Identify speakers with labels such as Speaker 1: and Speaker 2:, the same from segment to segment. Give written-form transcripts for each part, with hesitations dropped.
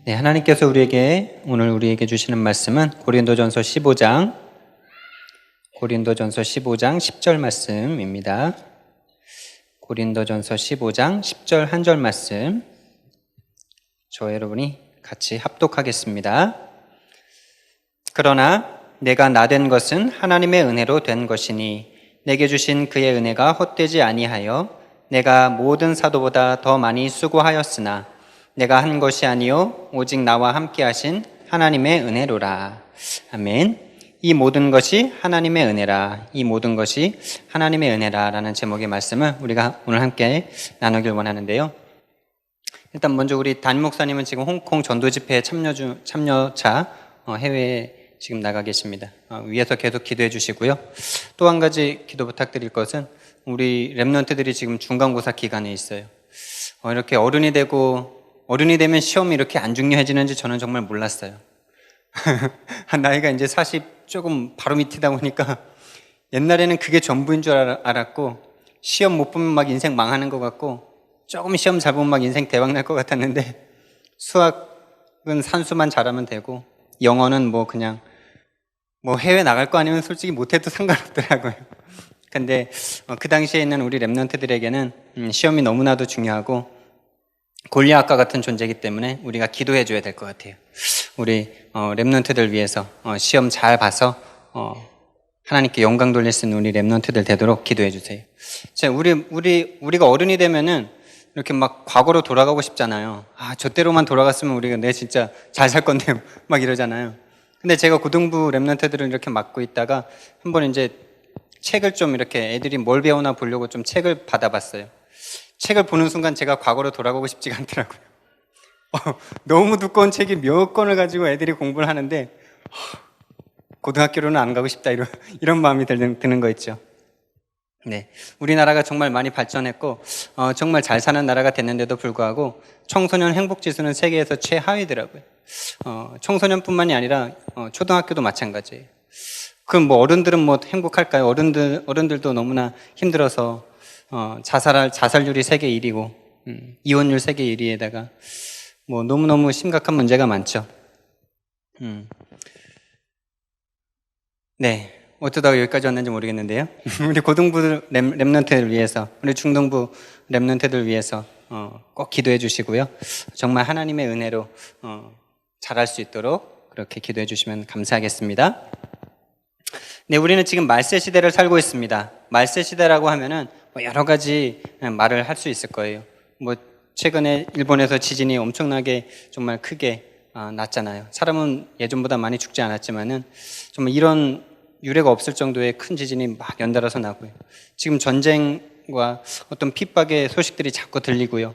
Speaker 1: 네, 하나님께서 오늘 우리에게 주시는 말씀은 고린도전서 15장 10절 말씀입니다. 고린도전서 15장 10절 한 절 말씀, 저 여러분이 같이 합독하겠습니다. 그러나 내가 나된 것은 하나님의 은혜로 된 것이니 내게 주신 그의 은혜가 헛되지 아니하여 내가 모든 사도보다 더 많이 수고하였으나 내가 한 것이 아니요 오직 나와 함께 하신 하나님의 은혜로라. 아멘. 이 모든 것이 하나님의 은혜라. 이 모든 것이 하나님의 은혜라 라는 제목의 말씀을 우리가 오늘 함께 나누길 원하는데요. 일단 먼저 우리 담임 목사님은 지금 홍콩 전도 집회에 참여차 해외에 지금 나가 계십니다. 위에서 계속 기도해 주시고요. 또 한 가지 기도 부탁드릴 것은 우리 랩런트들이 지금 중간고사 기간에 있어요. 이렇게 어른이 되면 시험이 이렇게 안 중요해지는지 저는 정말 몰랐어요. 나이가 이제 40 조금 바로 밑이다 보니까 옛날에는 그게 전부인 줄 알았고, 시험 못 보면 막 인생 망하는 것 같고, 조금 시험 잘 보면 막 인생 대박 날 것 같았는데, 수학은 산수만 잘하면 되고, 영어는 그냥 해외 나갈 거 아니면 솔직히 못해도 상관없더라고요. 근데 그 당시에 있는 우리 랩런트들에게는 시험이 너무나도 중요하고 골리앗과 같은 존재이기 때문에 우리가 기도해 줘야 될 것 같아요. 우리 랩런트들 위해서 시험 잘 봐서 하나님께 영광 돌릴 수 있는 우리 랩런트들 되도록 기도해 주세요. 자, 우리가 어른이 되면은 이렇게 막 과거로 돌아가고 싶잖아요. 저 때로만 돌아갔으면 우리가 내 진짜 잘 살 건데 막 이러잖아요. 근데 제가 고등부 랩런트들을 이렇게 맡고 있다가 한번 이제 책을 좀 이렇게 애들이 뭘 배우나 보려고 좀 책을 받아봤어요. 책을 보는 순간 제가 과거로 돌아가고 싶지가 않더라고요. 너무 두꺼운 책이 몇 권을 가지고 애들이 공부를 하는데 고등학교로는 안 가고 싶다 이런 마음이 드는 거 있죠. 네, 우리나라가 정말 많이 발전했고 정말 잘 사는 나라가 됐는데도 불구하고 청소년 행복지수는 세계에서 최하위더라고요. 청소년뿐만이 아니라 초등학교도 마찬가지예요. 그럼 어른들은 행복할까요? 어른들도 너무나 힘들어서 자살률이 세계 1위고 이혼율 세계 1위에다가 너무너무 심각한 문제가 많죠. 네, 어쩌다가 여기까지 왔는지 모르겠는데요. 우리 고등부 랩런트들 위해서, 우리 중등부 랩런트들 위해서 꼭 기도해 주시고요. 정말 하나님의 은혜로 잘할 수 있도록 그렇게 기도해 주시면 감사하겠습니다. 네, 우리는 지금 말세 시대를 살고 있습니다. 말세 시대라고 하면은 여러 가지 말을 할 수 있을 거예요. 최근에 일본에서 지진이 엄청나게 정말 크게 났잖아요. 사람은 예전보다 많이 죽지 않았지만은 정말 이런 유례가 없을 정도의 큰 지진이 막 연달아서 나고요. 지금 전쟁과 어떤 핍박의 소식들이 자꾸 들리고요.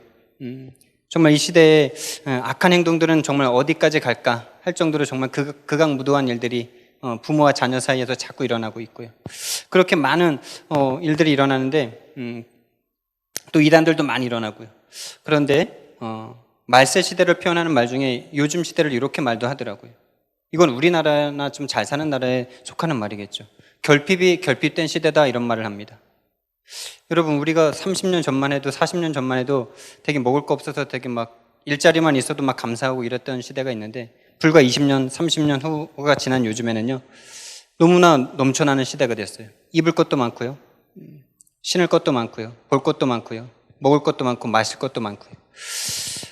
Speaker 1: 정말 이 시대에 악한 행동들은 정말 어디까지 갈까 할 정도로 정말 극악무도한 일들이 부모와 자녀 사이에서 자꾸 일어나고 있고요. 그렇게 많은 일들이 일어나는데 또 이단들도 많이 일어나고요. 그런데 말세 시대를 표현하는 말 중에 요즘 시대를 이렇게 말도 하더라고요. 이건 우리나라나 좀 잘 사는 나라에 속하는 말이겠죠. 결핍된 시대다 이런 말을 합니다. 여러분, 우리가 30년 전만 해도 40년 전만 해도 되게 먹을 거 없어서 되게 막 일자리만 있어도 막 감사하고 이랬던 시대가 있는데 불과 20년, 30년 후가 지난 요즘에는요, 너무나 넘쳐나는 시대가 됐어요. 입을 것도 많고요, 신을 것도 많고요, 볼 것도 많고요, 먹을 것도 많고 마실 것도 많고요.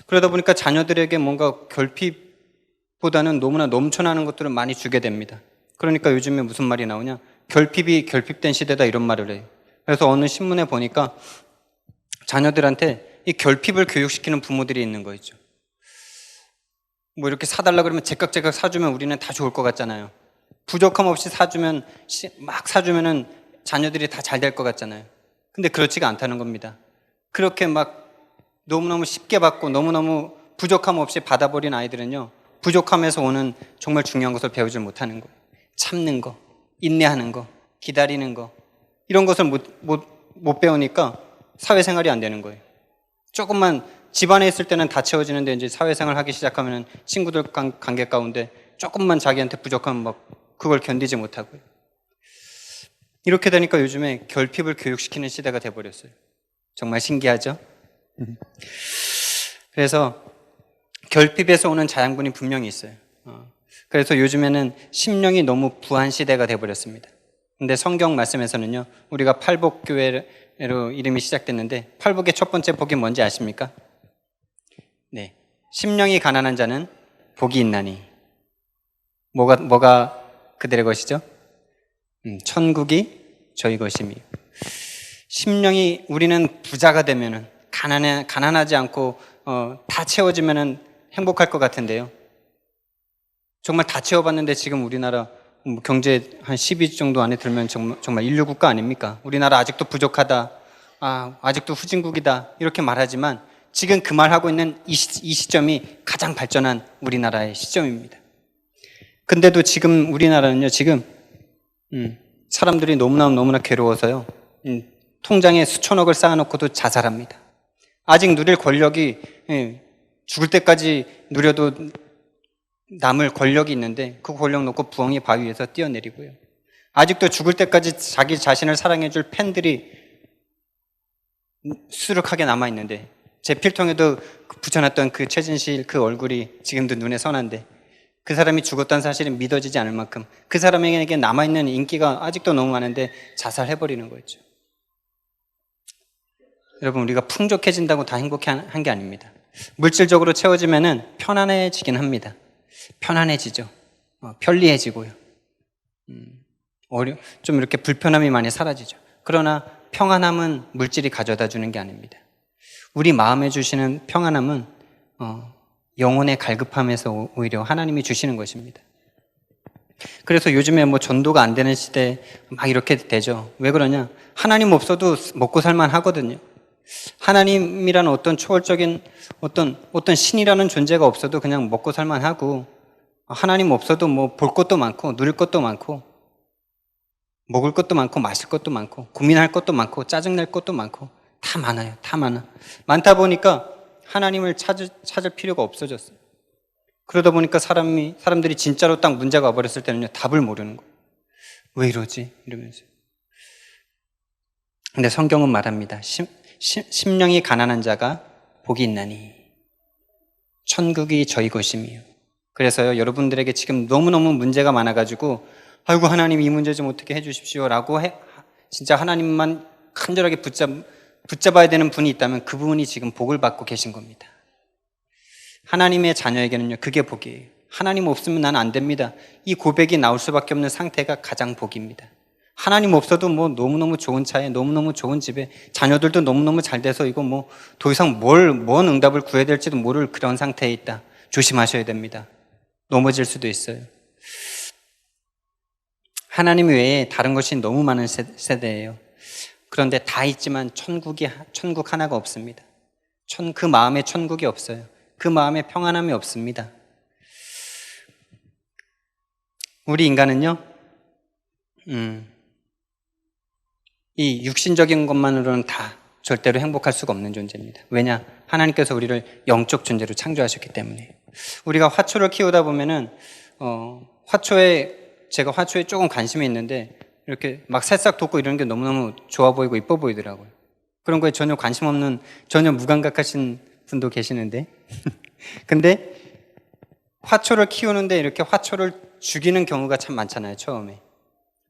Speaker 1: 그러다 보니까 자녀들에게 뭔가 결핍보다는 너무나 넘쳐나는 것들을 많이 주게 됩니다. 그러니까 요즘에 무슨 말이 나오냐, 결핍된 시대다 이런 말을 해요. 그래서 어느 신문에 보니까 자녀들한테 이 결핍을 교육시키는 부모들이 있는 거 있죠. 이렇게 사달라 그러면 제깍제깍 사주면 우리는 다 좋을 것 같잖아요. 부족함 없이 막 사주면은 자녀들이 다 잘 될 것 같잖아요. 근데 그렇지가 않다는 겁니다. 그렇게 막 너무너무 쉽게 받고 너무너무 부족함 없이 받아버린 아이들은요, 부족함에서 오는 정말 중요한 것을 배우지 못하는 거예요. 참는 거, 인내하는 거, 기다리는 거, 이런 것을 못 배우니까 사회생활이 안 되는 거예요. 조금만 집안에 있을 때는 다 채워지는데 이제 사회생활 하기 시작하면 친구들 관계 가운데 조금만 자기한테 부족하면 막 그걸 견디지 못하고요. 이렇게 되니까 요즘에 결핍을 교육시키는 시대가 돼버렸어요. 정말 신기하죠? 그래서 결핍에서 오는 자양분이 분명히 있어요. 그래서 요즘에는 심령이 너무 부한 시대가 되어버렸습니다. 근데 성경 말씀에서는요, 우리가 팔복교회로 이름이 시작됐는데 팔복의 첫 번째 복이 뭔지 아십니까? 네, 심령이 가난한 자는 복이 있나니. 뭐가 그들의 것이죠? 천국이 저희 것이며. 심령이, 우리는 부자가 되면은 가난하지 않고 다 채워지면은 행복할 것 같은데요. 정말 다 채워봤는데 지금 우리나라 경제 한 10위 정도 안에 들면 정말 인류 국가 아닙니까? 우리나라 아직도 부족하다, 아직도 후진국이다 이렇게 말하지만 지금 그 말하고 있는 이 시점이 가장 발전한 우리나라의 시점입니다. 근데도 지금 우리나라는요, 지금 사람들이 너무나 괴로워서요, 통장에 수천억을 쌓아놓고도 자살합니다. 아직 누릴 권력이, 죽을 때까지 누려도 남을 권력이 있는데 그 권력 놓고 부엉이 바위 위에서 뛰어내리고요. 아직도 죽을 때까지 자기 자신을 사랑해줄 팬들이 수룩하게 남아있는데, 제 필통에도 붙여놨던 그 최진실 그 얼굴이 지금도 눈에 선한데, 그 사람이 죽었다는 사실이 믿어지지 않을 만큼 그 사람에게 남아있는 인기가 아직도 너무 많은데 자살해버리는 거였죠. 여러분, 우리가 풍족해진다고 다 행복한 게 아닙니다. 물질적으로 채워지면은 편안해지긴 합니다. 편안해지죠. 편리해지고요. 좀 이렇게 불편함이 많이 사라지죠. 그러나 평안함은 물질이 가져다 주는 게 아닙니다. 우리 마음에 주시는 평안함은 영혼의 갈급함에서 오히려 하나님이 주시는 것입니다. 그래서 요즘에 전도가 안 되는 시대에 막 이렇게 되죠. 왜 그러냐? 하나님 없어도 먹고 살만 하거든요. 하나님이라는 어떤 초월적인 어떤 신이라는 존재가 없어도 그냥 먹고 살만 하고, 하나님 없어도 볼 것도 많고 누릴 것도 많고 먹을 것도 많고 마실 것도 많고 고민할 것도 많고 짜증낼 것도 많고 다 많아요. 다 많아. 많다 보니까 하나님을 찾을 필요가 없어졌어요. 그러다 보니까 사람들이 진짜로 딱 문제가 와버렸을 때는요, 답을 모르는 거예요. 왜 이러지? 이러면서. 근데 성경은 말합니다. 심령이 가난한 자가 복이 있나니 천국이 저희 것이며. 그래서요, 여러분들에게 지금 너무너무 문제가 많아가지고 아이고 하나님 이 문제 좀 어떻게 해주십시오 라고 진짜 하나님만 간절하게 붙잡아야 되는 분이 있다면 그분이 지금 복을 받고 계신 겁니다. 하나님의 자녀에게는요, 그게 복이에요. 하나님 없으면 난 안 됩니다. 이 고백이 나올 수밖에 없는 상태가 가장 복입니다. 하나님 없어도 너무너무 좋은 차에, 너무너무 좋은 집에, 자녀들도 너무너무 잘 돼서 이거 더 이상 뭔 응답을 구해야 될지도 모를 그런 상태에 있다. 조심하셔야 됩니다. 넘어질 수도 있어요. 하나님 외에 다른 것이 너무 많은 세대예요. 그런데 다 있지만 천국 하나가 없습니다. 그 마음에 천국이 없어요. 그 마음에 평안함이 없습니다. 우리 인간은요, 이 육신적인 것만으로는 다 절대로 행복할 수가 없는 존재입니다. 왜냐? 하나님께서 우리를 영적 존재로 창조하셨기 때문에. 우리가 화초를 키우다 보면은 제가 화초에 조금 관심이 있는데 이렇게 막 새싹 돋고 이런 게 너무너무 좋아 보이고 이뻐 보이더라고요. 그런 거에 전혀 관심 없는, 전혀 무감각하신 분도 계시는데 근데 화초를 키우는데 이렇게 화초를 죽이는 경우가 참 많잖아요. 처음에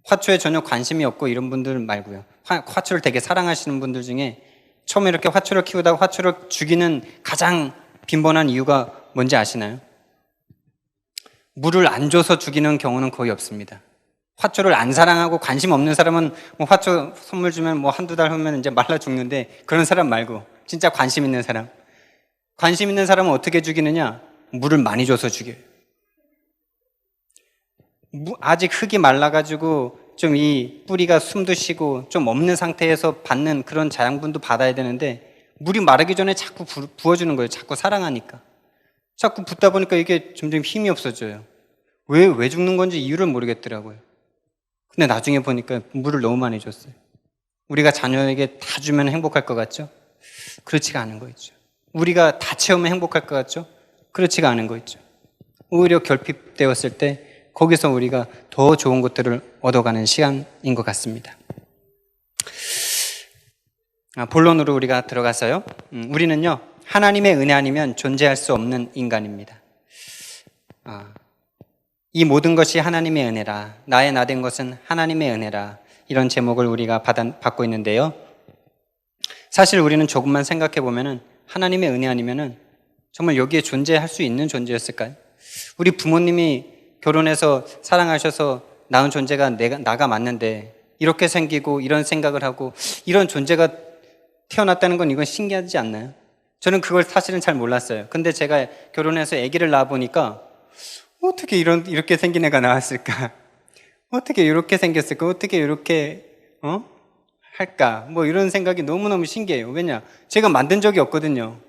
Speaker 1: 화초에 전혀 관심이 없고 이런 분들 말고요, 화초를 되게 사랑하시는 분들 중에 처음에 이렇게 화초를 키우다가 화초를 죽이는 가장 빈번한 이유가 뭔지 아시나요? 물을 안 줘서 죽이는 경우는 거의 없습니다. 화초를 안 사랑하고 관심 없는 사람은 화초 선물 주면 한두 달 후면 이제 말라 죽는데, 그런 사람 말고 진짜 관심 있는 사람은 어떻게 죽이느냐? 물을 많이 줘서 죽여요. 아직 흙이 말라가지고 좀 이 뿌리가 숨도 쉬고 좀 없는 상태에서 받는 그런 자양분도 받아야 되는데, 물이 마르기 전에 자꾸 부어주는 거예요. 자꾸 사랑하니까. 자꾸 붓다 보니까 이게 점점 힘이 없어져요. 왜 죽는 건지 이유를 모르겠더라고요. 근데 나중에 보니까 물을 너무 많이 줬어요. 우리가 자녀에게 다 주면 행복할 것 같죠? 그렇지가 않은 거 있죠. 우리가 다 채우면 행복할 것 같죠? 그렇지가 않은 거 있죠. 오히려 결핍되었을 때 거기서 우리가 더 좋은 것들을 얻어가는 시간인 것 같습니다. 본론으로 우리가 들어가서요, 우리는요 하나님의 은혜 아니면 존재할 수 없는 인간입니다. 이 모든 것이 하나님의 은혜라, 나의 나 된 것은 하나님의 은혜라, 이런 제목을 우리가 받고 있는데요. 사실 우리는 조금만 생각해 보면은 하나님의 은혜 아니면은 정말 여기에 존재할 수 있는 존재였을까요? 우리 부모님이 결혼해서 사랑하셔서 낳은 존재가 나가 맞는데 이렇게 생기고 이런 생각을 하고 이런 존재가 태어났다는 건 이건 신기하지 않나요? 저는 그걸 사실은 잘 몰랐어요. 근데 제가 결혼해서 아기를 낳아 보니까 어떻게 이렇게 생긴 애가 나왔을까? 어떻게 이렇게 생겼을까? 어떻게 이렇게 할까? 뭐 이런 생각이 너무너무 신기해요. 왜냐? 제가 만든 적이 없거든요.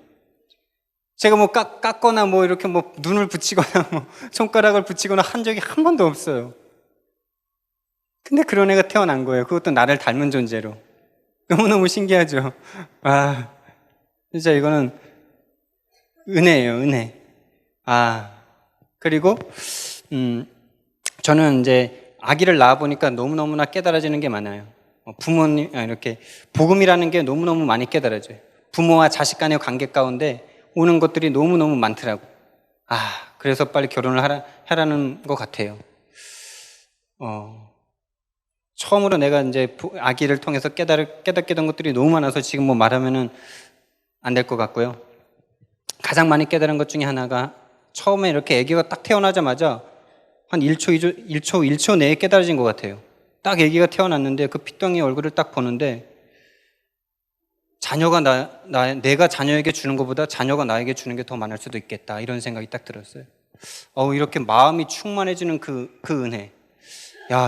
Speaker 1: 제가 뭐 깎거나 뭐 이렇게 뭐 눈을 붙이거나 뭐 손가락을 붙이거나 한 적이 한 번도 없어요. 근데 그런 애가 태어난 거예요. 그것도 나를 닮은 존재로. 너무너무 신기하죠? 진짜 이거는 은혜예요, 은혜. 그리고 저는 이제 아기를 낳아보니까 너무너무나 깨달아지는 게 많아요. 부모님, 이렇게 복음이라는 게 너무너무 많이 깨달아져요. 부모와 자식 간의 관계 가운데 오는 것들이 너무너무 많더라고. 그래서 빨리 결혼을 하라는 것 같아요. 처음으로 내가 이제 아기를 통해서 깨닫게 된 것들이 너무 많아서 지금 뭐 말하면은 안 될 것 같고요. 가장 많이 깨달은 것 중에 하나가 처음에 이렇게 아기가 딱 태어나자마자 한 1초 내에 깨달아진 것 같아요. 딱 아기가 태어났는데 그 핏덩이 얼굴을 딱 보는데 자녀가 내가 자녀에게 주는 것보다 자녀가 나에게 주는 게 더 많을 수도 있겠다, 이런 생각이 딱 들었어요. 이렇게 마음이 충만해지는 그 은혜.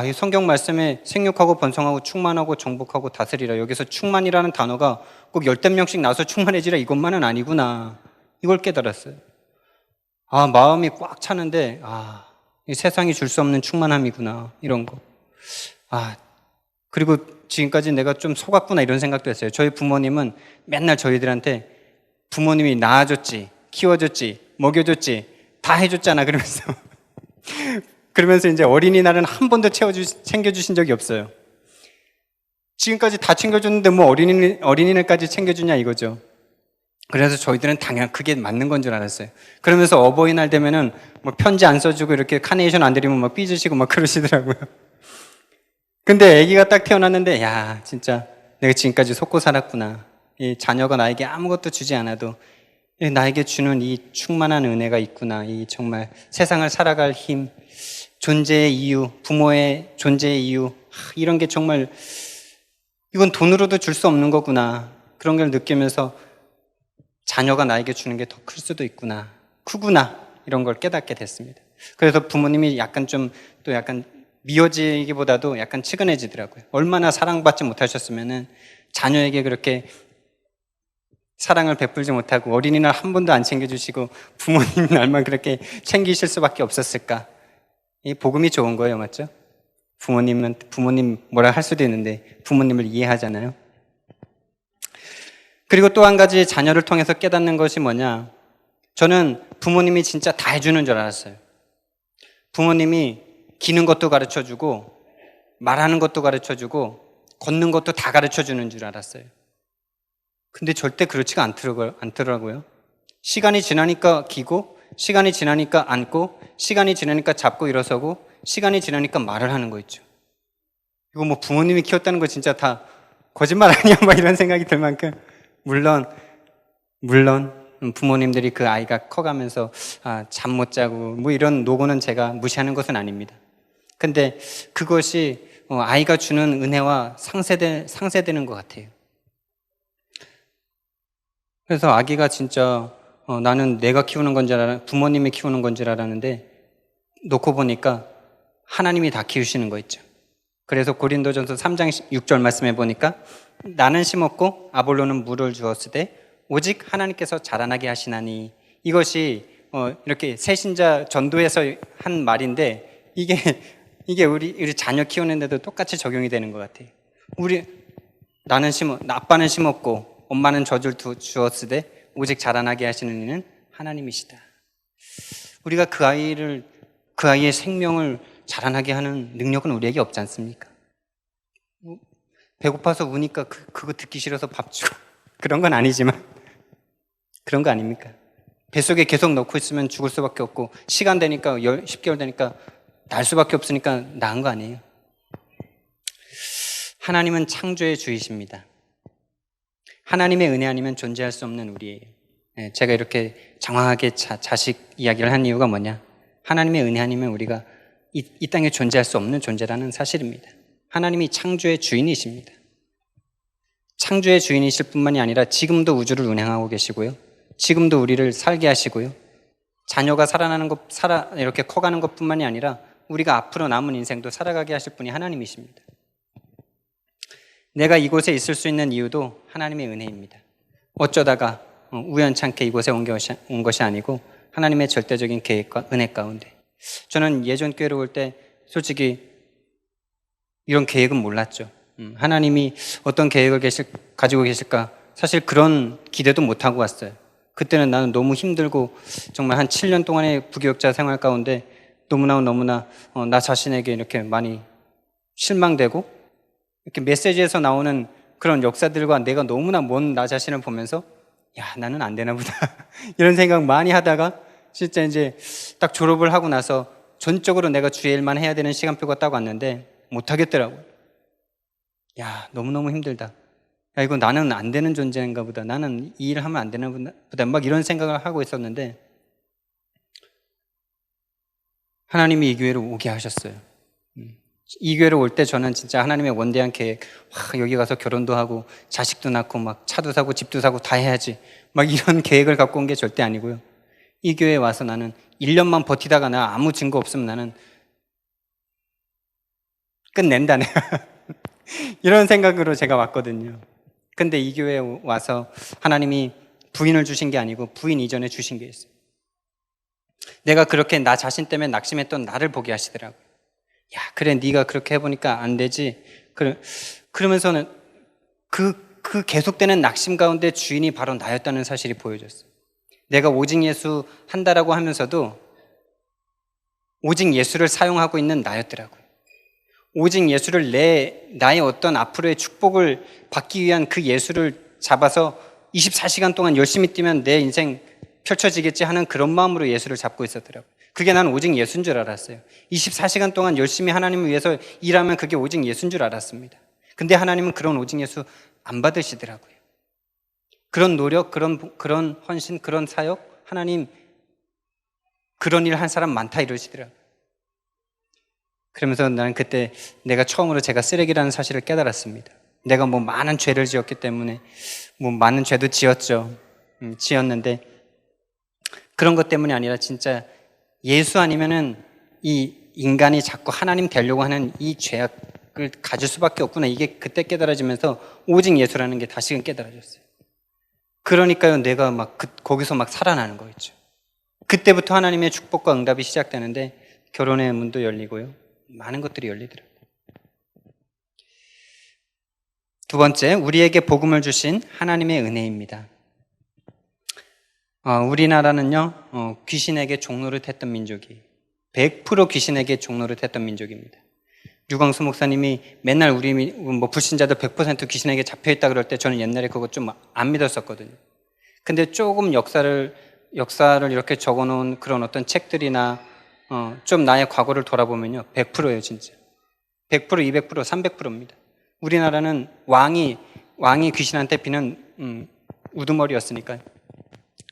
Speaker 1: 이 성경 말씀에 생육하고 번성하고 충만하고 정복하고 다스리라, 여기서 충만이라는 단어가 꼭 열댓 명씩 나서 충만해지라 이것만은 아니구나, 이걸 깨달았어요. 마음이 꽉 차는데 이 세상이 줄 수 없는 충만함이구나, 이런 거. 그리고 지금까지 내가 좀 속았구나, 이런 생각도 했어요. 저희 부모님은 맨날 저희들한테 부모님이 낳아줬지, 키워줬지, 먹여줬지, 다 해줬잖아, 그러면서 이제 어린이날은 한 번도 챙겨주신 적이 없어요. 지금까지 다 챙겨줬는데 뭐 어린이날까지 챙겨주냐, 이거죠. 그래서 저희들은 당연 그게 맞는 건 줄 알았어요. 그러면서 어버이날 되면은 뭐 편지 안 써주고 이렇게 카네이션 안 드리면 막 삐지시고 막 그러시더라고요. 근데 아기가 딱 태어났는데 진짜 내가 지금까지 속고 살았구나. 이 자녀가 나에게 아무것도 주지 않아도 나에게 주는 이 충만한 은혜가 있구나. 이 정말 세상을 살아갈 힘, 존재의 이유, 부모의 존재의 이유, 이런 게 정말 이건 돈으로도 줄 수 없는 거구나. 그런 걸 느끼면서 자녀가 나에게 주는 게 더 클 수도 있구나, 크구나, 이런 걸 깨닫게 됐습니다. 그래서 부모님이 약간 미워지기보다도 약간 측은해지더라고요. 얼마나 사랑받지 못하셨으면은 자녀에게 그렇게 사랑을 베풀지 못하고 어린이날 한 번도 안 챙겨주시고 부모님 날만 그렇게 챙기실 수밖에 없었을까. 이 복음이 좋은 거예요, 맞죠? 부모님 뭐라 할 수도 있는데 부모님을 이해하잖아요. 그리고 또 한 가지 자녀를 통해서 깨닫는 것이 뭐냐, 저는 부모님이 진짜 다 해주는 줄 알았어요. 부모님이 기는 것도 가르쳐주고 말하는 것도 가르쳐주고 걷는 것도 다 가르쳐주는 줄 알았어요. 근데 절대 그렇지가 않더라고요. 시간이 지나니까 기고, 시간이 지나니까 앉고, 시간이 지나니까 잡고 일어서고, 시간이 지나니까 말을 하는 거 있죠. 이거 뭐 부모님이 키웠다는 거 진짜 다 거짓말 아니야, 막 이런 생각이 들 만큼. 물론 부모님들이 그 아이가 커가면서 잠 못 자고 뭐 이런 노고는 제가 무시하는 것은 아닙니다. 근데 그것이 아이가 주는 은혜와 상쇄되는 것 같아요. 그래서 아기가 진짜 나는 내가 키우는 건 줄 부모님이 키우는 건 줄 알았는데 놓고 보니까 하나님이 다 키우시는 거 있죠. 그래서 고린도전서 3장 6절 말씀해 보니까 나는 심었고 아볼로는 물을 주었으되 오직 하나님께서 자라나게 하시나니, 이것이 이렇게 새신자 전도에서 한 말인데 이게 우리 자녀 키우는데도 똑같이 적용이 되는 것 같아요. 아빠는 심었고 엄마는 젖을 주었으되 오직 자라나게 하시는 이는 하나님이시다. 우리가 그 아이의 생명을 자라나게 하는 능력은 우리에게 없지 않습니까? 배고파서 우니까 그거 듣기 싫어서 밥 주고 그런 건 아니지만 그런 거 아닙니까? 뱃속에 계속 넣고 있으면 죽을 수밖에 없고 시간 되니까 10개월 되니까 날 수밖에 없으니까 나은 거 아니에요? 하나님은 창조의 주이십니다. 하나님의 은혜 아니면 존재할 수 없는 우리예요. 제가 이렇게 장황하게 자식 이야기를 한 이유가 뭐냐? 하나님의 은혜 아니면 우리가 이 땅에 존재할 수 없는 존재라는 사실입니다. 하나님이 창조의 주인이십니다. 창조의 주인이실 뿐만이 아니라 지금도 우주를 운행하고 계시고요. 지금도 우리를 살게 하시고요. 자녀가 이렇게 커가는 것 뿐만이 아니라 우리가 앞으로 남은 인생도 살아가게 하실 분이 하나님이십니다. 내가 이곳에 있을 수 있는 이유도 하나님의 은혜입니다. 어쩌다가 우연찮게 이곳에 온 것이 아니고 하나님의 절대적인 계획과 은혜 가운데. 저는 예전 교회로 올 때 솔직히 이런 계획은 몰랐죠. 하나님이 어떤 계획을 가지고 계실까 사실 그런 기대도 못하고 왔어요. 그때는 나는 너무 힘들고 정말 한 7년 동안의 부교육자 생활 가운데 너무나 나 자신에게 이렇게 많이 실망되고 이렇게 메시지에서 나오는 그런 역사들과 내가 너무나 먼 나 자신을 보면서 야, 나는 안 되나 보다 이런 생각 많이 하다가 진짜 이제 딱 졸업을 하고 나서 전적으로 내가 주의 일만 해야 되는 시간표가 딱 왔는데 못 하겠더라고요. 야, 너무너무 힘들다. 야, 이거 나는 안 되는 존재인가 보다. 나는 이 일을 하면 안 되나 보다. 막 이런 생각을 하고 있었는데 하나님이 이 교회로 오게 하셨어요. 이 교회로 올 때 저는 진짜 하나님의 원대한 계획, 여기 가서 결혼도 하고 자식도 낳고 막 차도 사고 집도 사고 다 해야지 막 이런 계획을 갖고 온 게 절대 아니고요. 이 교회에 와서 나는 1년만 버티다가 나 아무 증거 없으면 나는 끝낸다 내가 이런 생각으로 제가 왔거든요. 근데 이 교회에 와서 하나님이 부인을 주신 게 아니고 부인 이전에 주신 게 있어요. 내가 그렇게 나 자신 때문에 낙심했던 나를 보게 하시더라고요. 야, 그래, 네가 그렇게 해보니까 안 되지. 그러면서는 그 계속되는 낙심 가운데 주인이 바로 나였다는 사실이 보여졌어요. 내가 오직 예수 한다라고 하면서도 오직 예수를 사용하고 있는 나였더라고요. 오직 예수를 나의 어떤 앞으로의 축복을 받기 위한 그 예수를 잡아서 24시간 동안 열심히 뛰면 내 인생 펼쳐지겠지 하는 그런 마음으로 예수를 잡고 있었더라고요. 그게 난 오직 예수인 줄 알았어요. 24시간 동안 열심히 하나님을 위해서 일하면 그게 오직 예수인 줄 알았습니다. 근데 하나님은 그런 오직 예수 안 받으시더라고요. 그런 노력, 그런 헌신, 그런 사역, 하나님 그런 일 한 사람 많다 이러시더라고요. 그러면서 나는 그때 내가 처음으로 제가 쓰레기라는 사실을 깨달았습니다. 내가 뭐 많은 죄를 지었기 때문에 뭐 많은 죄도 지었는데 그런 것 때문이 아니라 진짜 예수 아니면은 이 인간이 자꾸 하나님 되려고 하는 이 죄악을 가질 수밖에 없구나. 이게 그때 깨달아지면서 오직 예수라는 게 다시금 깨달아졌어요. 그러니까요, 내가 거기서 살아나는 거였죠. 그때부터 하나님의 축복과 응답이 시작되는데 결혼의 문도 열리고요. 많은 것들이 열리더라고요. 두 번째, 우리에게 복음을 주신 하나님의 은혜입니다. 우리나라는요, 귀신에게 종노릇 했던 민족이 100% 귀신에게 종노릇 했던 민족입니다. 류광수 목사님이 맨날 우리 불신자들 100% 귀신에게 잡혀있다 그럴 때 저는 옛날에 그거 좀 안 믿었었거든요. 근데 조금 역사를 이렇게 적어놓은 그런 어떤 책들이나 좀 나의 과거를 돌아보면요, 100%예요, 진짜. 100%, 200%, 300%입니다. 우리나라는 왕이 귀신한테 비는 우두머리였으니까요.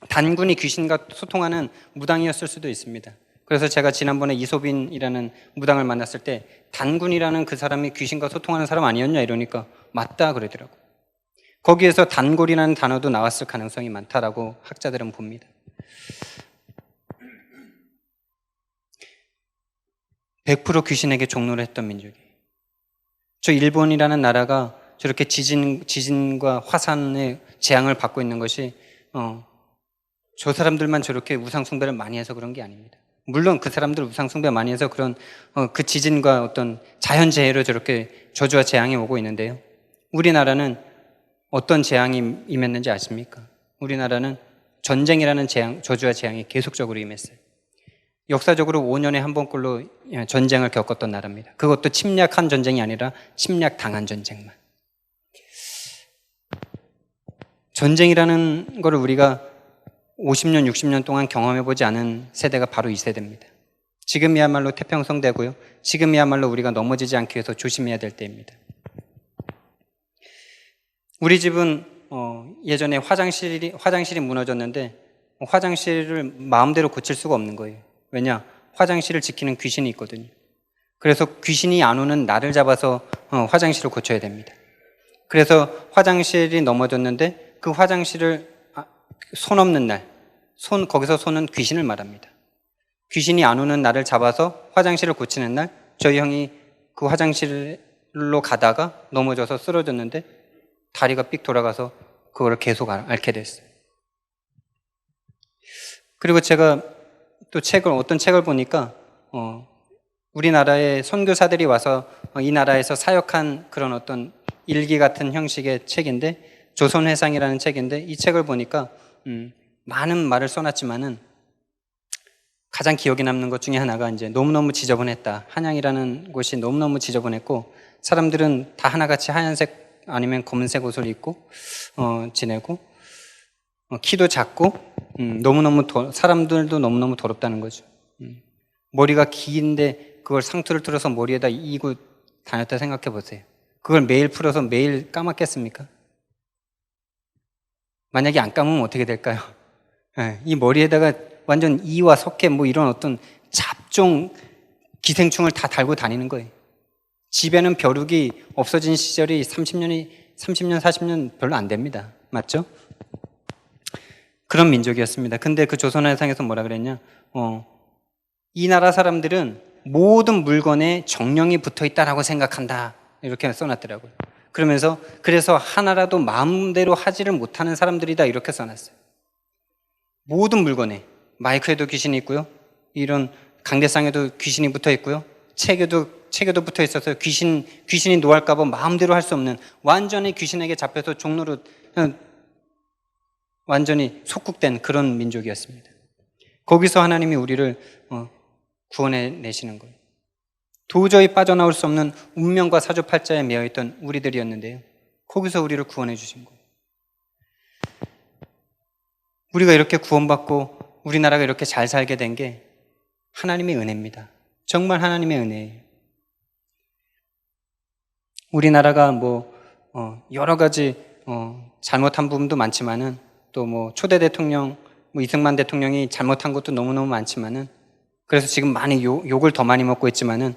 Speaker 1: 단군이 귀신과 소통하는 무당이었을 수도 있습니다. 그래서 제가 지난번에 이소빈이라는 무당을 만났을 때 단군이라는 그 사람이 귀신과 소통하는 사람 아니었냐 이러니까 맞다 그러더라고요. 거기에서 단골이라는 단어도 나왔을 가능성이 많다라고 학자들은 봅니다. 100% 귀신에게 종노를 했던 민족이에요. 저 일본이라는 나라가 저렇게 지진과 화산의 재앙을 받고 있는 것이 저 사람들만 저렇게 우상숭배를 많이 해서 그런 게 아닙니다. 물론 그 사람들 우상숭배 많이 해서 그런 그 지진과 어떤 자연재해로 저렇게 저주와 재앙이 오고 있는데요. 우리나라는 어떤 재앙이 임했는지 아십니까? 우리나라는 전쟁이라는 저주와 재앙이 계속적으로 임했어요. 역사적으로 5년에 한 번꼴로 전쟁을 겪었던 나라입니다. 그것도 침략한 전쟁이 아니라 침략당한 전쟁만. 전쟁이라는 거를 우리가 50년, 60년 동안 경험해보지 않은 세대가 바로 이 세대입니다. 지금이야말로 태평성대고요. 지금이야말로 우리가 넘어지지 않기 위해서 조심해야 될 때입니다. 우리 집은 예전에 화장실이 무너졌는데 화장실을 마음대로 고칠 수가 없는 거예요. 왜냐? 화장실을 지키는 귀신이 있거든요. 그래서 귀신이 안 오는 날을 잡아서 화장실을 고쳐야 됩니다. 그래서 화장실이 넘어졌는데 그 화장실을 손 없는 날, 거기서 손은 귀신을 말합니다. 귀신이 안 오는 날을 잡아서 화장실을 고치는 날, 저희 형이 그 화장실로 가다가 넘어져서 쓰러졌는데 다리가 삑 돌아가서 그걸 계속 앓게 됐어요. 그리고 제가 또 어떤 책을 보니까 우리나라의 선교사들이 와서 이 나라에서 사역한 그런 어떤 일기 같은 형식의 책인데, 조선회상이라는 책인데, 이 책을 보니까 많은 말을 써놨지만은 가장 기억에 남는 것 중에 하나가 이제 너무너무 지저분했다. 한양이라는 곳이 너무너무 지저분했고 사람들은 다 하나같이 하얀색 아니면 검은색 옷을 입고 지내고 키도 작고 사람들도 너무너무 더럽다는 거죠. 머리가 긴데 그걸 상투를 틀어서 머리에다 이고 다녔다 생각해 보세요. 그걸 매일 풀어서 매일 감았겠습니까? 만약에 안 감으면 어떻게 될까요? 이 머리에다가 완전 이와 석회 이런 어떤 잡종 기생충을 다 달고 다니는 거예요. 집에는 벼룩이 없어진 시절이 30년, 40년 별로 안 됩니다. 맞죠? 그런 민족이었습니다. 근데 그 조선회상에서 뭐라 그랬냐? 이 나라 사람들은 모든 물건에 정령이 붙어 있다라고 생각한다. 이렇게 써놨더라고요. 그래서 하나라도 마음대로 하지를 못하는 사람들이다. 이렇게 써놨어요. 모든 물건에, 마이크에도 귀신이 있고요. 이런 강대상에도 귀신이 붙어 있고요. 책에도 붙어 있어서 귀신이 노할까봐 마음대로 할 수 없는, 완전히 귀신에게 잡혀서 종로로 완전히 속국된 그런 민족이었습니다. 거기서 하나님이 우리를 구원해 내시는 거예요. 도저히 빠져나올 수 없는 운명과 사주팔자에 매여있던 우리들이었는데요, 거기서 우리를 구원해 주신 거예요. 우리가 이렇게 구원받고 우리나라가 이렇게 잘 살게 된 게 하나님의 은혜입니다. 정말 하나님의 은혜예요. 우리나라가 여러 가지 잘못한 부분도 많지만은, 또 초대 대통령 이승만 대통령이 잘못한 것도 너무너무 많지만은, 그래서 지금 많이 욕을 더 많이 먹고 있지만은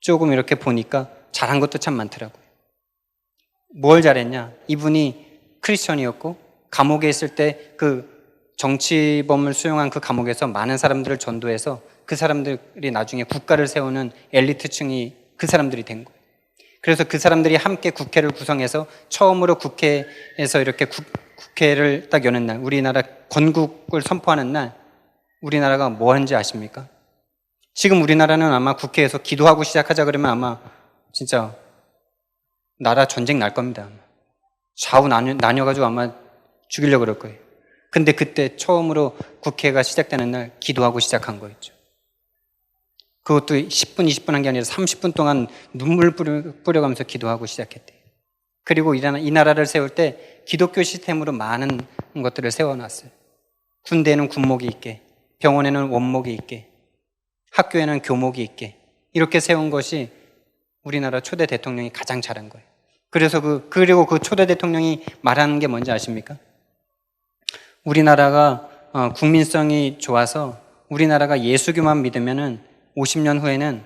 Speaker 1: 조금 이렇게 보니까 잘한 것도 참 많더라고요. 뭘 잘했냐? 이분이 크리스천이었고 감옥에 있을 때 그 정치범을 수용한 그 감옥에서 많은 사람들을 전도해서 그 사람들이 나중에 국가를 세우는 엘리트층이 그 사람들이 된 거예요. 그래서 그 사람들이 함께 국회를 구성해서 처음으로 국회에서 이렇게 국회를 딱 여는 날, 우리나라 건국을 선포하는 날, 우리나라가 뭐 하는지 아십니까? 지금 우리나라는 아마 국회에서 기도하고 시작하자 그러면 아마 진짜 나라 전쟁 날 겁니다. 좌우 나뉘어가지고 아마 죽이려고 그럴 거예요. 근데 그때 처음으로 국회가 시작되는 날 기도하고 시작한 거였죠. 그것도 10분, 20분 한 게 아니라 30분 동안 눈물 뿌려가면서 기도하고 시작했대요. 그리고 이 나라를 세울 때 기독교 시스템으로 많은 것들을 세워놨어요. 군대에는 군목이 있게, 병원에는 원목이 있게, 학교에는 교목이 있게, 이렇게 세운 것이 우리나라 초대 대통령이 가장 잘한 거예요. 그리고 그 초대 대통령이 말하는 게 뭔지 아십니까? 우리나라가 국민성이 좋아서 우리나라가 예수교만 믿으면은 50년 후에는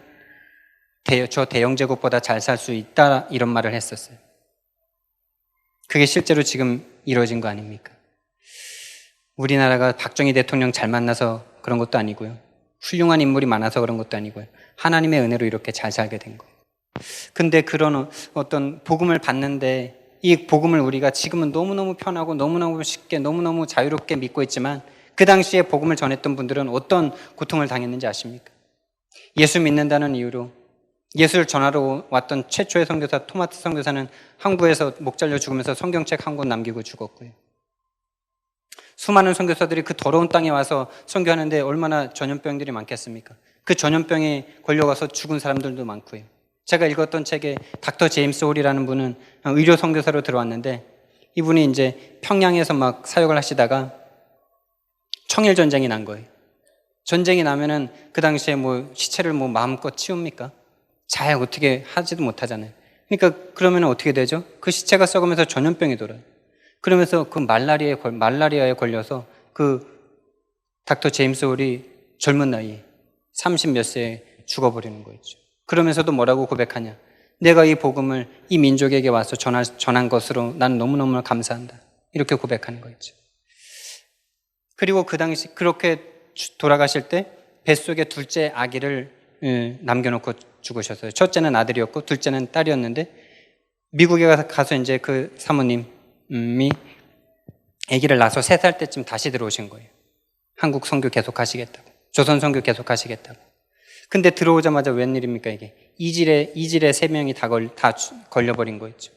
Speaker 1: 저 대영제국보다 잘 살 수 있다, 이런 말을 했었어요. 그게 실제로 지금 이루어진 거 아닙니까? 우리나라가 박정희 대통령 잘 만나서 그런 것도 아니고요, 훌륭한 인물이 많아서 그런 것도 아니고요, 하나님의 은혜로 이렇게 잘 살게 된 거예요. 근데 그런 어떤 복음을 받는데, 이 복음을 우리가 지금은 너무너무 편하고 너무너무 쉽게 너무너무 자유롭게 믿고 있지만, 그 당시에 복음을 전했던 분들은 어떤 고통을 당했는지 아십니까? 예수 믿는다는 이유로 예수를 전하러 왔던 최초의 선교사 토마스 선교사는 항구에서 목 잘려 죽으면서 성경책 한 권 남기고 죽었고요. 수많은 선교사들이 그 더러운 땅에 와서 선교하는데 얼마나 전염병들이 많겠습니까? 그 전염병에 걸려가서 죽은 사람들도 많고요. 제가 읽었던 책에 닥터 제임스 홀이라는 분은 의료 선교사로 들어왔는데 이분이 이제 평양에서 막 사역을 하시다가 청일 전쟁이 난 거예요. 전쟁이 나면은 그 당시에 뭐 시체를 뭐 마음껏 치웁니까? 잘 어떻게 하지도 못하잖아요. 그러니까 그러면 어떻게 되죠? 그 시체가 썩으면서 전염병이 돌아요. 그러면서 그 말라리아에 걸려서 그 닥터 제임스 홀이 젊은 나이에 30 몇 세에 죽어버리는 거였죠. 그러면서도 뭐라고 고백하냐? 내가 이 복음을 이 민족에게 와서 전한 것으로 난 너무너무 감사한다. 이렇게 고백하는 거였죠. 그리고 그 당시 그렇게 돌아가실 때 뱃속에 둘째 아기를 남겨놓고 죽으셨어요. 첫째는 아들이었고 둘째는 딸이었는데 미국에 가서 이제 그 사모님이 아기를 낳아서 3살 때쯤 다시 들어오신 거예요. 한국 선교 계속 하시겠다고. 조선 선교 계속 하시겠다고. 근데 들어오자마자 웬일입니까 이게. 이질에 3명이 다 걸려버린 거였죠.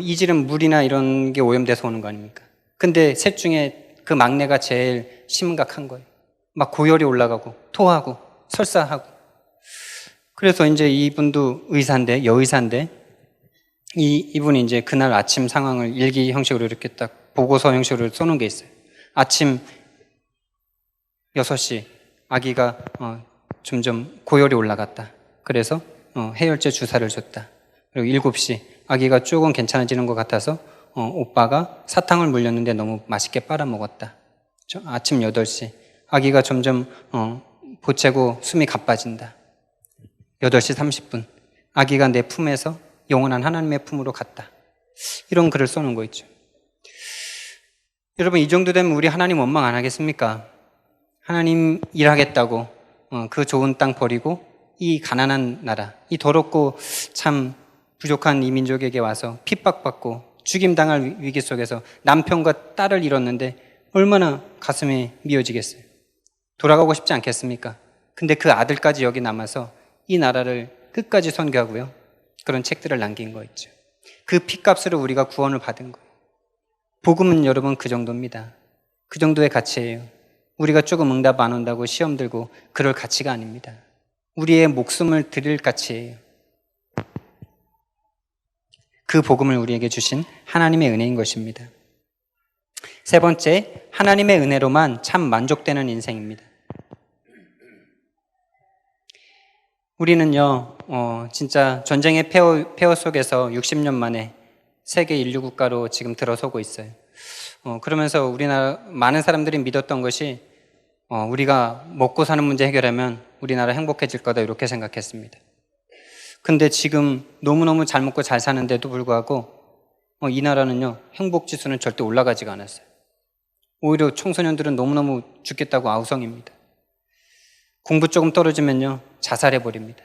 Speaker 1: 이질은 물이나 이런 게 오염돼서 오는 거 아닙니까? 근데 셋 중에 그 막내가 제일 심각한 거예요. 막 고열이 올라가고 토하고 설사하고. 그래서 이제 이분도 여의사인데 이분이 이제 그날 아침 상황을 일기 형식으로 이렇게 딱 보고서 형식으로 써놓은 게 있어요. 아침 6시 아기가 점점 고열이 올라갔다. 그래서 해열제 주사를 줬다. 그리고 7시 아기가 조금 괜찮아지는 것 같아서 오빠가 사탕을 물렸는데 너무 맛있게 빨아먹었다. 아침 8시 아기가 점점 보채고 숨이 가빠진다. 8시 30분 아기가 내 품에서 영원한 하나님의 품으로 갔다. 이런 글을 써놓은 거 있죠. 여러분 이 정도 되면 우리 하나님 원망 안 하겠습니까? 하나님 일하겠다고 그 좋은 땅 버리고 이 가난한 나라, 이 더럽고 참 부족한 이 민족에게 와서 핍박받고 죽임당할 위기 속에서 남편과 딸을 잃었는데 얼마나 가슴이 미어지겠어요. 돌아가고 싶지 않겠습니까? 근데 그 아들까지 여기 남아서 이 나라를 끝까지 선교하고요. 그런 책들을 남긴 거 있죠. 그 핏값으로 우리가 구원을 받은 거예요. 복음은 여러분 그 정도입니다. 그 정도의 가치예요. 우리가 조금 응답 안 온다고 시험 들고 그럴 가치가 아닙니다. 우리의 목숨을 드릴 가치예요. 그 복음을 우리에게 주신 하나님의 은혜인 것입니다. 세 번째, 하나님의 은혜로만 참 만족되는 인생입니다. 우리는요, 진짜 전쟁의 폐허 속에서 60년 만에 세계 인류 국가로 지금 들어서고 있어요. 그러면서 우리나라 많은 사람들이 믿었던 것이 우리가 먹고 사는 문제 해결하면 우리나라 행복해질 거다 이렇게 생각했습니다. 근데 지금 너무너무 잘 먹고 잘 사는데도 불구하고 이 나라는요 행복지수는 절대 올라가지가 않았어요. 오히려 청소년들은 너무너무 죽겠다고 아우성입니다. 공부 조금 떨어지면요 자살해버립니다.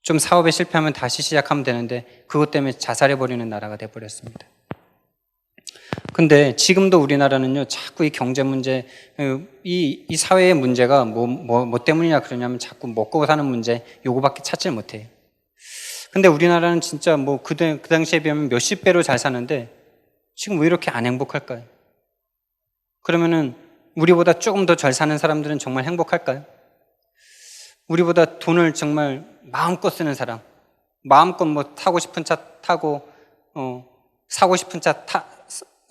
Speaker 1: 좀 사업에 실패하면 다시 시작하면 되는데 그것 때문에 자살해버리는 나라가 돼버렸습니다. 근데 지금도 우리나라는요 자꾸 이 경제 문제, 이 사회의 문제가 뭐 때문이냐 그러냐면 자꾸 먹고 사는 문제 요거밖에 찾질 못해요. 근데 우리나라는 진짜 뭐 그 당시에 비하면 몇십 배로 잘 사는데 지금 왜 이렇게 안 행복할까요? 그러면은 우리보다 조금 더 잘 사는 사람들은 정말 행복할까요? 우리보다 돈을 정말 마음껏 쓰는 사람, 마음껏 뭐 타고 싶은 차 타고 사고 싶은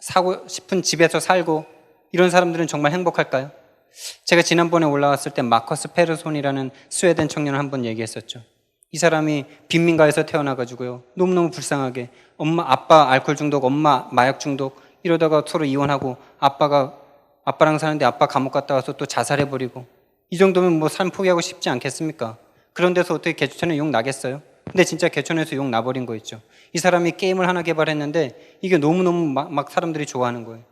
Speaker 1: 사고 싶은 집에서 살고 이런 사람들은 정말 행복할까요? 제가 지난번에 올라왔을 때 마커스 페르손이라는 스웨덴 청년을 한번 얘기했었죠. 이 사람이 빈민가에서 태어나가지고요 너무너무 불쌍하게 아빠 알코올 중독, 엄마 마약 중독 이러다가 서로 이혼하고 아빠랑 사는데 아빠 감옥 갔다 와서 또 자살해버리고 이 정도면 뭐 삶 포기하고 싶지 않겠습니까? 그런 데서 어떻게 개천에 욕 나겠어요? 근데 진짜 개천에서 욕 나버린 거 있죠. 이 사람이 게임을 하나 개발했는데 이게 너무너무 막 사람들이 좋아하는 거예요.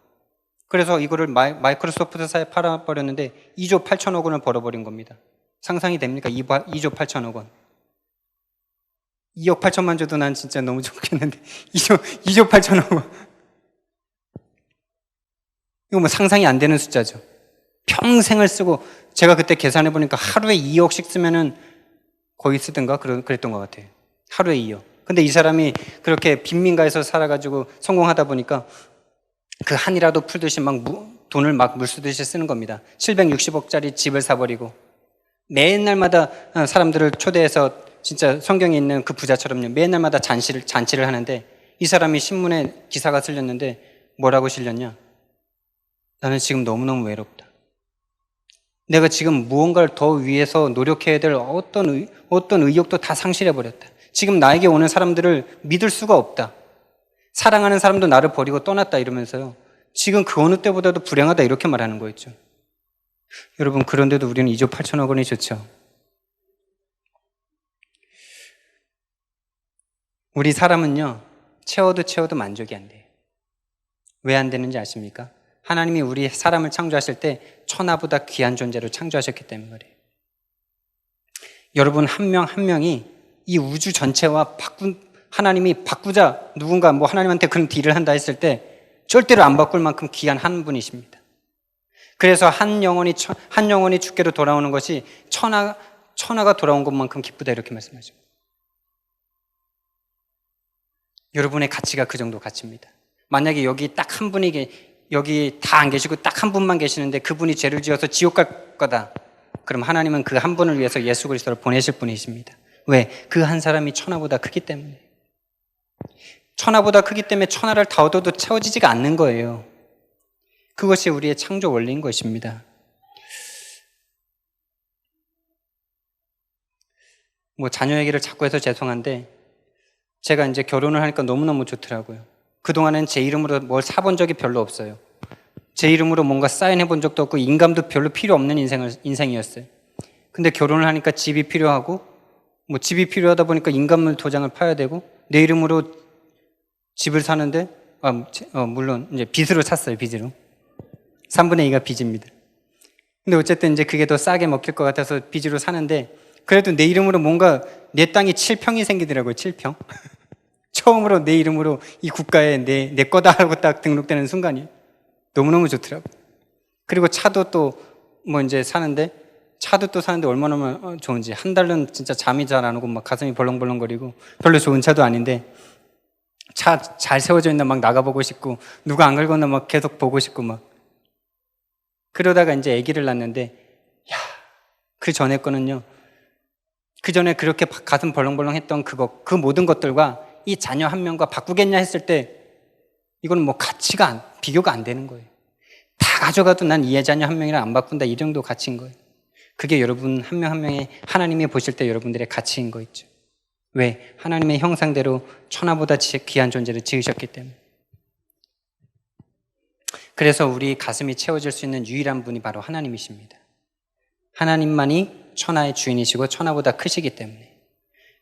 Speaker 1: 그래서 이거를 마이크로소프트사에 팔아버렸는데 2조 8천억 원을 벌어버린 겁니다. 상상이 됩니까? 2조 8천억 원. 2억 8천만 줘도 난 진짜 너무 좋겠는데 2조 8천억 원. 이거 뭐 상상이 안 되는 숫자죠. 평생을 쓰고 제가 그때 계산해보니까 하루에 2억씩 쓰면은 거의 쓰든가 그랬던 것 같아요. 하루에 2억. 근데 이 사람이 그렇게 빈민가에서 살아가지고 성공하다 보니까 그 한이라도 풀듯이 돈을 막 물쓰듯이 쓰는 겁니다. 760억짜리 집을 사버리고 맨날마다 사람들을 초대해서 진짜 성경에 있는 그 부자처럼요. 매날마다 잔치를 하는데 이 사람이 신문에 기사가 실렸는데 뭐라고 실렸냐? 나는 지금 너무너무 외롭다. 내가 지금 무언가를 더 위해서 노력해야 될 어떤 의욕도 다 상실해버렸다. 지금 나에게 오는 사람들을 믿을 수가 없다. 사랑하는 사람도 나를 버리고 떠났다 이러면서요. 지금 그 어느 때보다도 불행하다 이렇게 말하는 거였죠. 여러분, 그런데도 우리는 2조 8천억 원이 좋죠. 우리 사람은요, 채워도 만족이 안 돼요. 왜 안 되는지 아십니까? 하나님이 우리 사람을 창조하실 때 천하보다 귀한 존재로 창조하셨기 때문에 그래요. 여러분 한 명 한 명이 이 우주 전체와 하나님이 바꾸자, 누군가 뭐 하나님한테 그런 딜을 한다 했을 때 절대로 안 바꿀 만큼 귀한 한 분이십니다. 그래서 한 영혼이 주께로 돌아오는 것이 천하가 돌아온 것만큼 기쁘다 이렇게 말씀하죠. 여러분의 가치가 그 정도 가치입니다. 만약에 여기 딱 한 분이 여기 다 안 계시고 딱 한 분만 계시는데 그분이 죄를 지어서 지옥 갈 거다. 그럼 하나님은 그 한 분을 위해서 예수 그리스도를 보내실 분이십니다. 왜? 그 한 사람이 천하보다 크기 때문에. 천하보다 크기 때문에 천하를 다 얻어도 채워지지가 않는 거예요. 그것이 우리의 창조 원리인 것입니다. 뭐 자녀 얘기를 자꾸 해서 죄송한데 제가 이제 결혼을 하니까 너무너무 좋더라고요. 그동안은 제 이름으로 뭘 사본 적이 별로 없어요. 제 이름으로 뭔가 사인해 본 적도 없고 인감도 별로 필요 없는 인생이었어요. 근데 결혼을 하니까 집이 필요하고 뭐 집이 필요하다 보니까 인감물 도장을 파야 되고 내 이름으로 집을 사는데 물론 이제 빚으로 샀어요. 빚으로 3분의 2가 빚입니다. 근데 어쨌든 이제 그게 더 싸게 먹힐 것 같아서 빚으로 사는데 그래도 내 이름으로 뭔가 내 땅이 7평이 생기더라고요. 7평. 처음으로 내 이름으로 이 국가에 내 거다 하고 딱 등록되는 순간이 너무너무 좋더라고요. 그리고 차도 또 뭐 이제 사는데 얼마나 좋은지 한 달은 진짜 잠이 잘 안 오고 막 가슴이 벌렁벌렁거리고 별로 좋은 차도 아닌데 차 잘 세워져 있나 막 나가보고 싶고 누가 안 긁었나 막 계속 보고 싶고 막 그러다가 이제 아기를 낳는데 그 전에 거는요. 그 전에 그렇게 가슴 벌렁벌렁 했던 그 모든 것들과 이 자녀 한 명과 바꾸겠냐 했을 때 이거는 뭐 비교가 안 되는 거예요. 다 가져가도 난 이 자녀 한 명이랑 안 바꾼다 이 정도 가치인 거예요. 그게 여러분 한 명 한 명의 하나님이 보실 때 여러분들의 가치인 거 있죠. 왜? 하나님의 형상대로 천하보다 귀한 존재를 지으셨기 때문에. 그래서 우리 가슴이 채워질 수 있는 유일한 분이 바로 하나님이십니다. 하나님만이 천하의 주인이시고 천하보다 크시기 때문에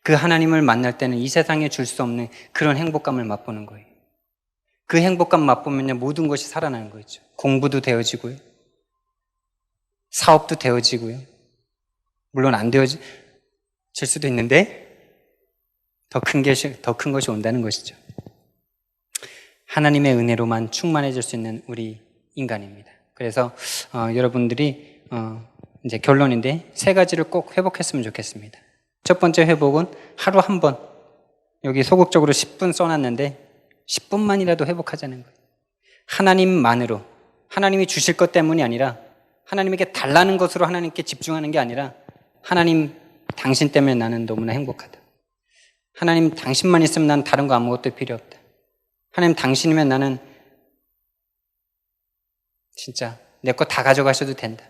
Speaker 1: 그 하나님을 만날 때는 이 세상에 줄 수 없는 그런 행복감을 맛보는 거예요. 그 행복감 맛보면요 모든 것이 살아나는 거죠. 공부도 되어지고요. 사업도 되어지고요. 물론 안 되어질 수도 있는데 더 큰 것이 온다는 것이죠. 하나님의 은혜로만 충만해질 수 있는 우리 인간입니다. 그래서 여러분들이 이제 결론인데 3가지를 꼭 회복했으면 좋겠습니다. 첫 번째 회복은 하루 한 번, 여기 소극적으로 10분 써놨는데 10분만이라도 회복하자는 거예요. 하나님만으로, 하나님이 주실 것 때문이 아니라 하나님에게 달라는 것으로 하나님께 집중하는 게 아니라 하나님 당신 때문에 나는 너무나 행복하다. 하나님 당신만 있으면 난 다른 거 아무것도 필요 없다. 하나님 당신이면 나는 진짜 내 거 다 가져가셔도 된다.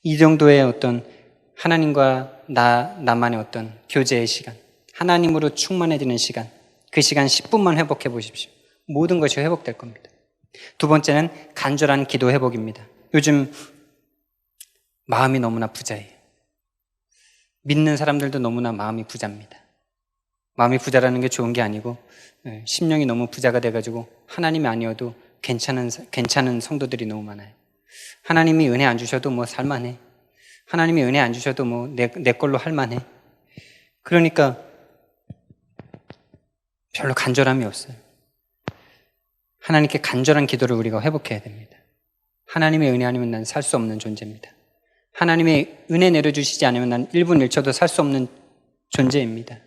Speaker 1: 이 정도의 어떤 하나님과 나만의 어떤 교제의 시간, 하나님으로 충만해지는 시간, 그 시간 10분만 회복해 보십시오. 모든 것이 회복될 겁니다. 두 번째는 간절한 기도 회복입니다. 요즘 마음이 너무나 부자예요. 믿는 사람들도 너무나 마음이 부자입니다. 마음이 부자라는 게 좋은 게 아니고 심령이 너무 부자가 돼가지고 하나님이 아니어도 괜찮은 성도들이 너무 많아요. 하나님이 은혜 안 주셔도 뭐 살만해. 하나님이 은혜 안 주셔도 뭐 내 걸로 할만해. 그러니까 별로 간절함이 없어요. 하나님께 간절한 기도를 우리가 회복해야 됩니다. 하나님의 은혜 아니면 난 살 수 없는 존재입니다. 하나님의 은혜 내려주시지 않으면 난 1분 1초도 살 수 없는 존재입니다.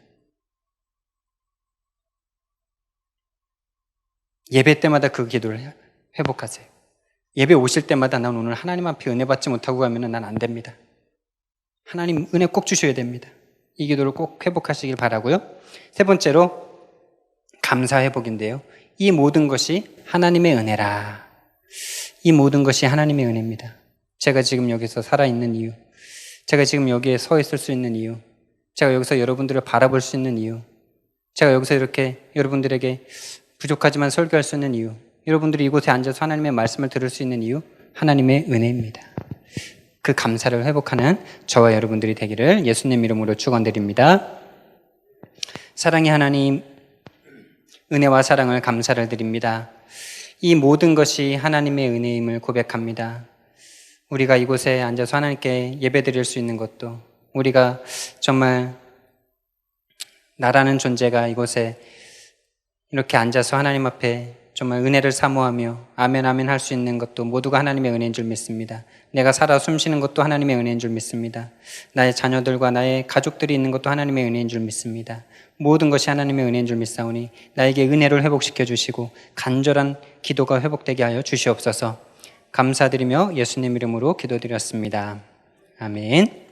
Speaker 1: 예배 때마다 그 기도를 회복하세요. 예배 오실 때마다 난 오늘 하나님 앞에 은혜 받지 못하고 가면 난 안 됩니다. 하나님 은혜 꼭 주셔야 됩니다. 이 기도를 꼭 회복하시길 바라고요. 세 번째로 감사 회복인데요. 이 모든 것이 하나님의 은혜라. 이 모든 것이 하나님의 은혜입니다. 제가 지금 여기서 살아있는 이유, 제가 지금 여기에 서 있을 수 있는 이유, 제가 여기서 여러분들을 바라볼 수 있는 이유, 제가 여기서 이렇게 여러분들에게 부족하지만 설교할 수 있는 이유, 여러분들이 이곳에 앉아서 하나님의 말씀을 들을 수 있는 이유, 하나님의 은혜입니다. 그 감사를 회복하는 저와 여러분들이 되기를 예수님 이름으로 축원드립니다. 사랑의 하나님, 은혜와 사랑을 감사를 드립니다. 이 모든 것이 하나님의 은혜임을 고백합니다. 우리가 이곳에 앉아서 하나님께 예배드릴 수 있는 것도, 우리가 정말 나라는 존재가 이곳에 이렇게 앉아서 하나님 앞에 정말 은혜를 사모하며 아멘 아멘 할 수 있는 것도 모두가 하나님의 은혜인 줄 믿습니다. 내가 살아 숨쉬는 것도 하나님의 은혜인 줄 믿습니다. 나의 자녀들과 나의 가족들이 있는 것도 하나님의 은혜인 줄 믿습니다. 모든 것이 하나님의 은혜인 줄 믿사오니 나에게 은혜를 회복시켜 주시고 간절한 기도가 회복되게 하여 주시옵소서. 감사드리며 예수님 이름으로 기도드렸습니다. 아멘.